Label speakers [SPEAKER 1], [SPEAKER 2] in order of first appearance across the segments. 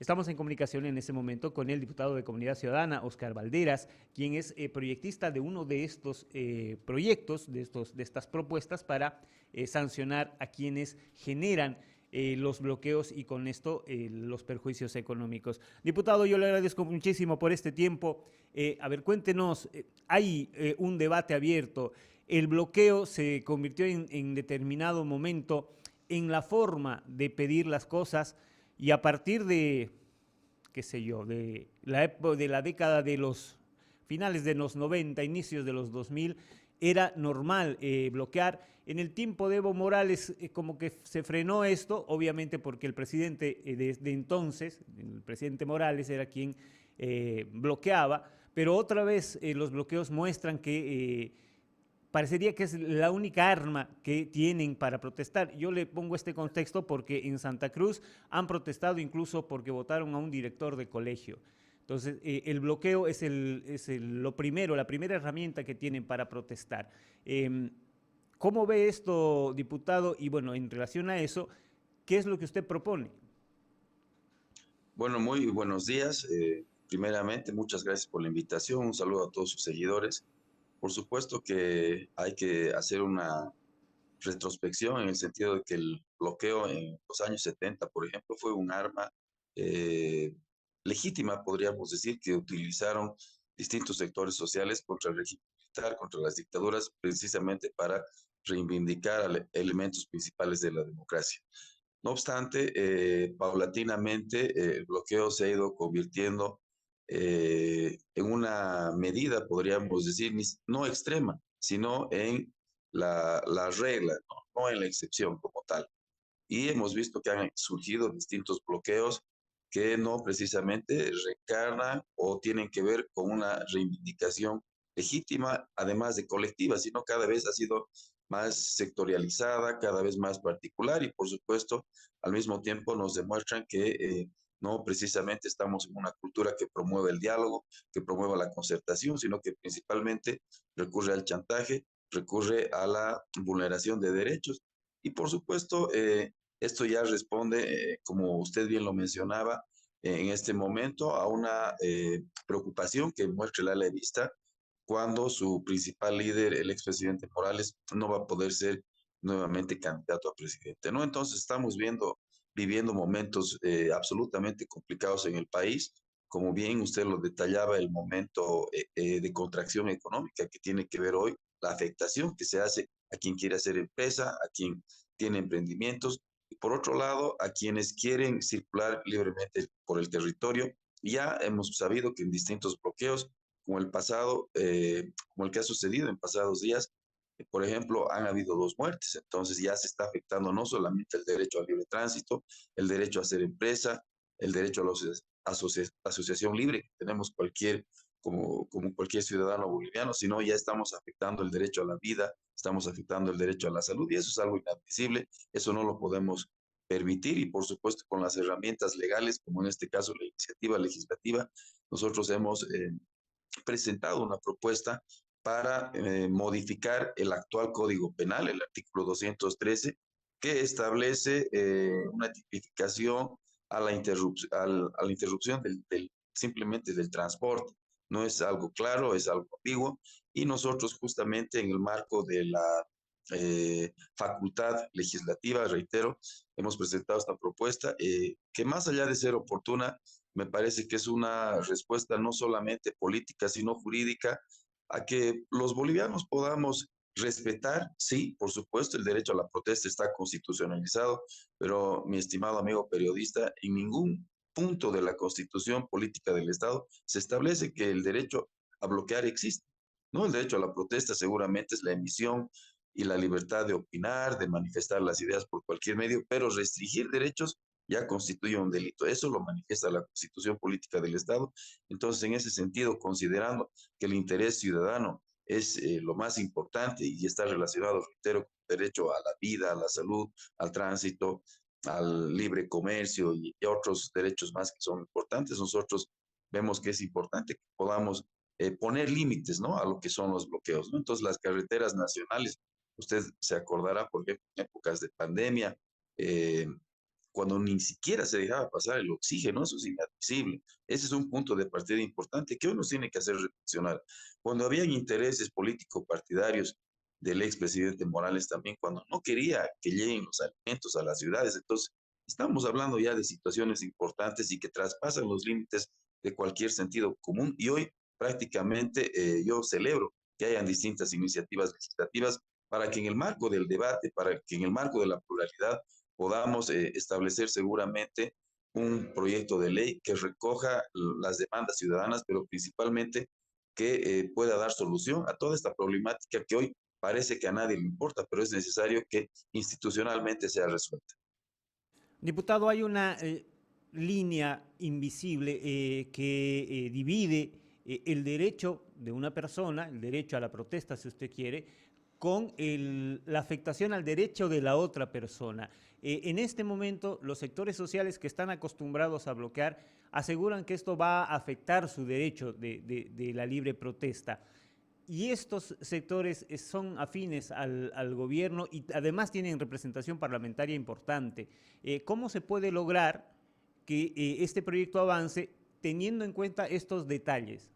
[SPEAKER 1] Estamos en comunicación en este momento con el diputado de Comunidad Ciudadana, Oscar Valderas, quien es proyectista de uno de estos proyectos, de estas propuestas para sancionar a quienes generan los bloqueos y con esto los perjuicios económicos. Diputado, yo le agradezco muchísimo por este tiempo. A ver, cuéntenos, hay un debate abierto. El bloqueo se convirtió en determinado momento en la forma de pedir las cosas y a partir de, qué sé yo, de la década de los finales de los 90, inicios de los 2000, era normal bloquear. En el tiempo de Evo Morales como que se frenó esto, obviamente porque el presidente desde entonces, el presidente Morales era quien bloqueaba, pero otra vez los bloqueos muestran que parecería que es la única arma que tienen para protestar. Yo le pongo este contexto porque en Santa Cruz han protestado incluso porque votaron a un director de colegio. Entonces, el bloqueo lo primero, la primera herramienta que tienen para protestar. Eh, ¿Cómo ve esto, diputado? Y bueno, en relación a eso, ¿qué es lo que usted propone?
[SPEAKER 2] Bueno, muy buenos días. Primeramente, muchas gracias por la invitación. Un saludo a todos sus seguidores. Por supuesto que hay que hacer una retrospección en el sentido de que el bloqueo en los años 70, por ejemplo, fue un arma eh, legítima, podríamos decir, que utilizaron distintos sectores sociales contra el régimen militar, contra las dictaduras, precisamente para reivindicar elementos principales de la democracia. No obstante, paulatinamente el bloqueo se ha ido convirtiendo en una medida, podríamos decir, no extrema, sino en la regla, no en la excepción como tal. Y hemos visto que han surgido distintos bloqueos que no precisamente recargan o tienen que ver con una reivindicación legítima, además de colectiva, sino cada vez ha sido más sectorializada, cada vez más particular y por supuesto al mismo tiempo nos demuestran que no precisamente estamos en una cultura que promueve el diálogo, que promueva la concertación, sino que principalmente recurre al chantaje, recurre a la vulneración de derechos y por supuesto esto ya responde, como usted bien lo mencionaba, en este momento a una preocupación que muestra el ala de vista cuando su principal líder, el expresidente Morales, no va a poder ser nuevamente candidato a presidente, ¿no? Entonces estamos viviendo momentos absolutamente complicados en el país, como bien usted lo detallaba, el momento de contracción económica que tiene que ver hoy, la afectación que se hace a quien quiere hacer empresa, a quien tiene emprendimientos, y por otro lado, a quienes quieren circular libremente por el territorio. Ya hemos sabido que en distintos bloqueos, como el pasado, como el que ha sucedido en pasados días, por ejemplo, han habido 2 muertes, entonces ya se está afectando no solamente el derecho al libre tránsito, el derecho a hacer empresa, el derecho a la asociación libre que tenemos como cualquier ciudadano boliviano, sino ya estamos afectando el derecho a la vida, estamos afectando el derecho a la salud y eso es algo inadmisible, eso no lo podemos permitir y por supuesto con las herramientas legales, como en este caso la iniciativa legislativa, nosotros hemos presentado una propuesta para modificar el actual Código Penal, el artículo 213, que establece una tipificación a la interrupción simplemente del transporte. No es algo claro, es algo ambiguo, y nosotros justamente en el marco de la facultad legislativa, reitero, hemos presentado esta propuesta que más allá de ser oportuna, me parece que es una respuesta no solamente política, sino jurídica, a que los bolivianos podamos respetar, sí, por supuesto, el derecho a la protesta está constitucionalizado, pero mi estimado amigo periodista, en ningún punto de la constitución política del Estado se establece que el derecho a bloquear existe. No, el derecho a la protesta seguramente es la emisión y la libertad de opinar, de manifestar las ideas por cualquier medio, pero restringir derechos ya constituye un delito. Eso lo manifiesta la Constitución Política del Estado. Entonces, en ese sentido, considerando que el interés ciudadano es lo más importante y está relacionado, reitero, con el derecho a la vida, a la salud, al tránsito, al libre comercio y otros derechos más que son importantes, nosotros vemos que es importante que podamos poner límites, ¿no? A lo que son los bloqueos, ¿no? Entonces, las carreteras nacionales, usted se acordará, por ejemplo, en épocas de pandemia, eh, cuando ni siquiera se dejaba pasar el oxígeno, eso es inadmisible. Ese es un punto de partida importante que hoy nos tiene que hacer reflexionar. Cuando habían intereses político-partidarios del expresidente Morales también, cuando no quería que lleguen los alimentos a las ciudades, entonces estamos hablando ya de situaciones importantes y que traspasan los límites de cualquier sentido común y hoy prácticamente yo celebro que hayan distintas iniciativas legislativas para que en el marco del debate, para que en el marco de la pluralidad podamos establecer seguramente un proyecto de ley que recoja las demandas ciudadanas, pero principalmente que pueda dar solución a toda esta problemática que hoy parece que a nadie le importa, pero es necesario que institucionalmente sea resuelta.
[SPEAKER 1] Diputado, hay una línea invisible que divide el derecho de una persona, el derecho a la protesta, si usted quiere, con la afectación al derecho de la otra persona. En este momento, los sectores sociales que están acostumbrados a bloquear aseguran que esto va a afectar su derecho de la libre protesta. Y estos sectores son afines al gobierno y además tienen representación parlamentaria importante. ¿Cómo se puede lograr que este proyecto avance teniendo en cuenta estos detalles?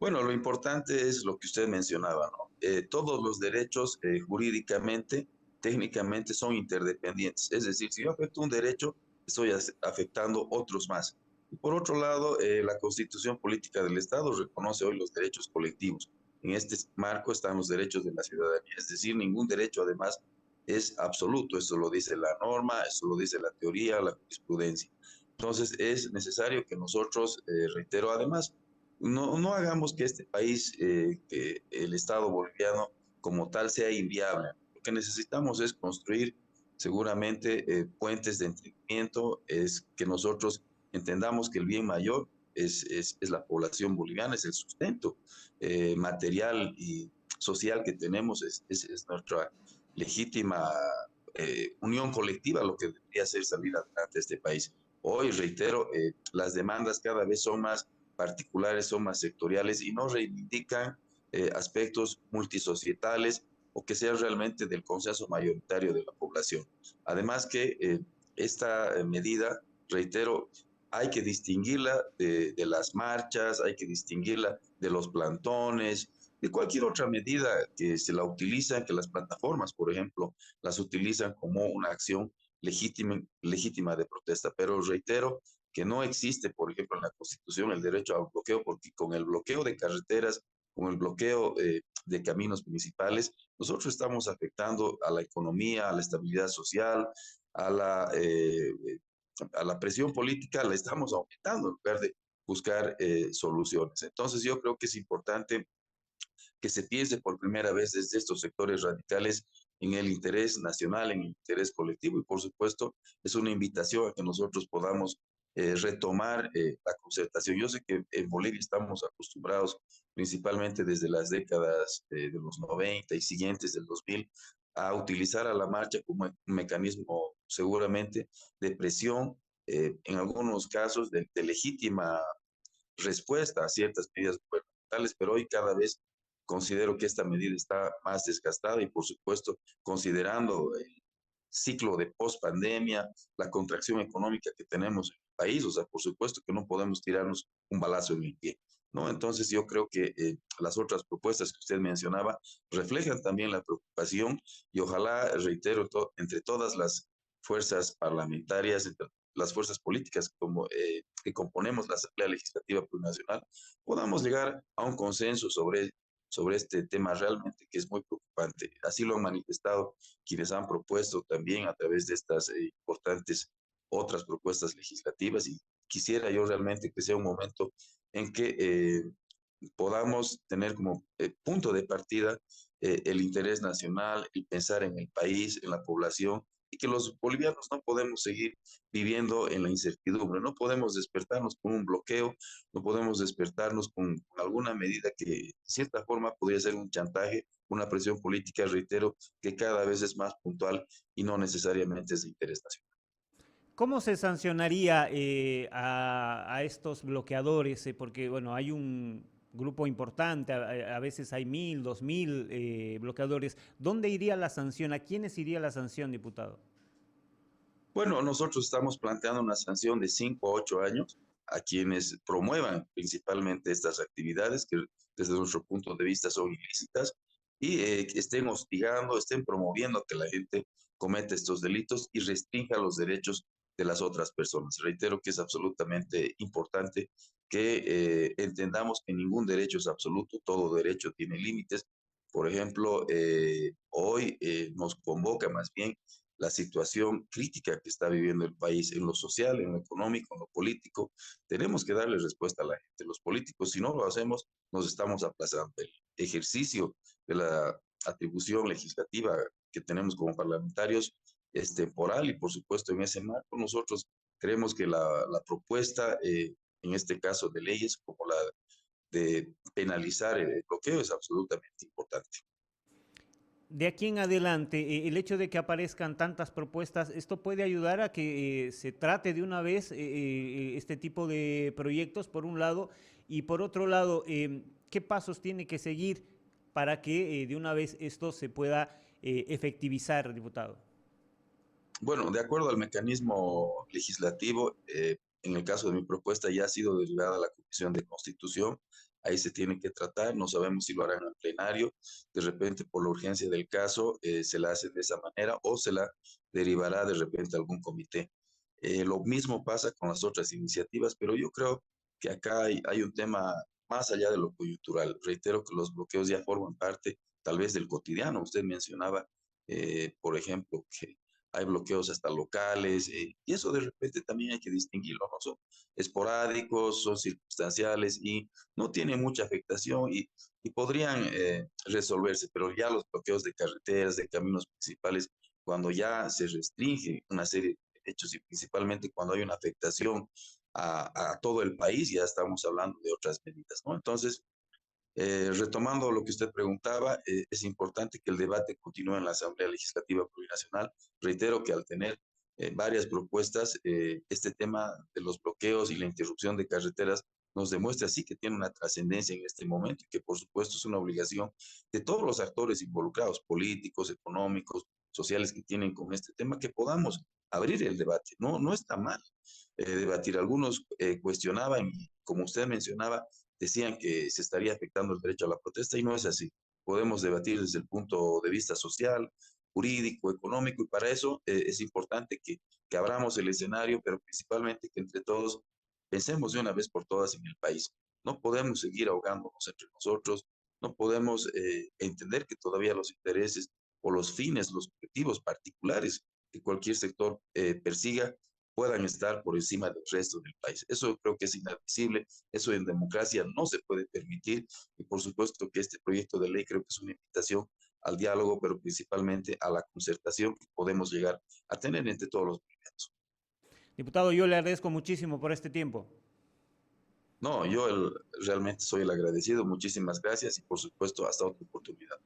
[SPEAKER 2] Bueno, lo importante es lo que usted mencionaba, ¿no? Todos los derechos jurídicamente, técnicamente son interdependientes. Es decir, si yo afecto un derecho, estoy afectando otros más. Y por otro lado, la Constitución Política del Estado reconoce hoy los derechos colectivos. En este marco están los derechos de la ciudadanía. Es decir, ningún derecho además es absoluto. Eso lo dice la norma, eso lo dice la teoría, la jurisprudencia. Entonces, es necesario que nosotros, reitero además, no hagamos que este país, que el Estado boliviano como tal sea inviable. Lo que necesitamos es construir seguramente puentes de entendimiento, es que nosotros entendamos que el bien mayor es la población boliviana, es el sustento material y social que tenemos, es nuestra legítima unión colectiva lo que debería hacer salir adelante este país. Hoy, reitero, las demandas cada vez son más particulares, son más sectoriales y no reivindican aspectos multisocietales o que sean realmente del consenso mayoritario de la población. Además que esta medida, reitero, hay que distinguirla de las marchas, hay que distinguirla de los plantones, de cualquier otra medida que se la utiliza, que las plataformas, por ejemplo, las utilizan como una acción legítima de protesta. Pero reitero, que no existe, por ejemplo, en la Constitución el derecho al bloqueo, porque con el bloqueo de carreteras, con el bloqueo de caminos principales, nosotros estamos afectando a la economía, a la estabilidad social, a a la presión política, la estamos aumentando en lugar de buscar soluciones. Entonces yo creo que es importante que se piense por primera vez desde estos sectores radicales en el interés nacional, en el interés colectivo y por supuesto es una invitación a que nosotros podamos retomar la concertación. Yo sé que en Bolivia estamos acostumbrados principalmente desde las décadas de los 90 y siguientes del 2000 a utilizar a la marcha como un mecanismo seguramente de presión, en algunos casos de legítima respuesta a ciertas medidas gubernamentales, pero hoy cada vez considero que esta medida está más desgastada y, por supuesto, considerando el ciclo de post-pandemia, la contracción económica que tenemos en el país, o sea, por supuesto que no podemos tirarnos un balazo en el pie, ¿no? Entonces yo creo que las otras propuestas que usted mencionaba reflejan también la preocupación y ojalá, reitero, entre todas las fuerzas parlamentarias, entre las fuerzas políticas como, que componemos la Asamblea Legislativa Plurinacional, podamos llegar a un consenso sobre este tema realmente que es muy preocupante. Así lo han manifestado quienes han propuesto también a través de estas importantes otras propuestas legislativas y quisiera yo realmente que sea un momento en que podamos tener como punto de partida el interés nacional, el pensar en el país, en la población, y que los bolivianos no podemos seguir viviendo en la incertidumbre, no podemos despertarnos con un bloqueo, no podemos despertarnos con alguna medida que de cierta forma podría ser un chantaje, una presión política, reitero, que cada vez es más puntual y no necesariamente es de interés nacional.
[SPEAKER 1] ¿Cómo se sancionaría a estos bloqueadores? Porque, bueno, hay un grupo importante, a veces hay 1000, 2000 bloqueadores. ¿Dónde iría la sanción? ¿A quiénes iría la sanción, diputado?
[SPEAKER 2] Bueno, nosotros estamos planteando una sanción de 5 a 8 años a quienes promuevan principalmente estas actividades que desde nuestro punto de vista son ilícitas y que estén hostigando, estén promoviendo que la gente cometa estos delitos y restrinja los derechos de las otras personas. Reitero que es absolutamente importante que entendamos que ningún derecho es absoluto, todo derecho tiene límites. Por ejemplo, hoy nos convoca más bien la situación crítica que está viviendo el país en lo social, en lo económico, en lo político. Tenemos que darle respuesta a la gente. Los políticos, si no lo hacemos, nos estamos aplazando. El ejercicio de la atribución legislativa que tenemos como parlamentarios es temporal y, por supuesto, en ese marco nosotros creemos que la propuesta, en este caso de leyes, como la de penalizar el bloqueo, es absolutamente importante.
[SPEAKER 1] De aquí en adelante, el hecho de que aparezcan tantas propuestas, ¿esto puede ayudar a que se trate de una vez este tipo de proyectos, por un lado? Y por otro lado, ¿qué pasos tiene que seguir para que de una vez esto se pueda efectivizar, diputado?
[SPEAKER 2] Bueno, de acuerdo al mecanismo legislativo, en el caso de mi propuesta ya ha sido derivada a la Comisión de Constitución. Ahí se tiene que tratar, no sabemos si lo harán al plenario, de repente por la urgencia del caso se la hace de esa manera o se la derivará de repente a algún comité. Lo mismo pasa con las otras iniciativas, pero yo creo que acá hay un tema más allá de lo coyuntural. Reitero que los bloqueos ya forman parte tal vez del cotidiano. Usted mencionaba, por ejemplo, que hay bloqueos hasta locales, y eso de repente también hay que distinguirlo, ¿no? Son esporádicos, son circunstanciales y no tienen mucha afectación y podrían resolverse, pero ya los bloqueos de carreteras, de caminos principales, cuando ya se restringe una serie de derechos y principalmente cuando hay una afectación a todo el país, ya estamos hablando de otras medidas, ¿no? Entonces, retomando lo que usted preguntaba, es importante que el debate continúe en la Asamblea Legislativa Plurinacional. Reitero que al tener varias propuestas, este tema de los bloqueos y la interrupción de carreteras nos demuestra así que tiene una trascendencia en este momento y que por supuesto es una obligación de todos los actores involucrados, políticos, económicos, sociales que tienen con este tema, que podamos abrir el debate. No, no está mal debatir. Algunos cuestionaban, y como usted mencionaba, decían que se estaría afectando el derecho a la protesta y no es así. Podemos debatir desde el punto de vista social, jurídico, económico y para eso es importante que abramos el escenario, pero principalmente que entre todos pensemos de una vez por todas en el país. No podemos seguir ahogándonos entre nosotros, no podemos entender que todavía los intereses o los fines, los objetivos particulares que cualquier sector persiga puedan estar por encima del resto del país. Eso creo que es inadmisible, eso en democracia no se puede permitir y por supuesto que este proyecto de ley creo que es una invitación al diálogo, pero principalmente a la concertación que podemos llegar a tener entre todos los movimientos.
[SPEAKER 1] Diputado, yo le agradezco muchísimo por este tiempo.
[SPEAKER 2] No, realmente soy el agradecido, muchísimas gracias y por supuesto hasta otra oportunidad.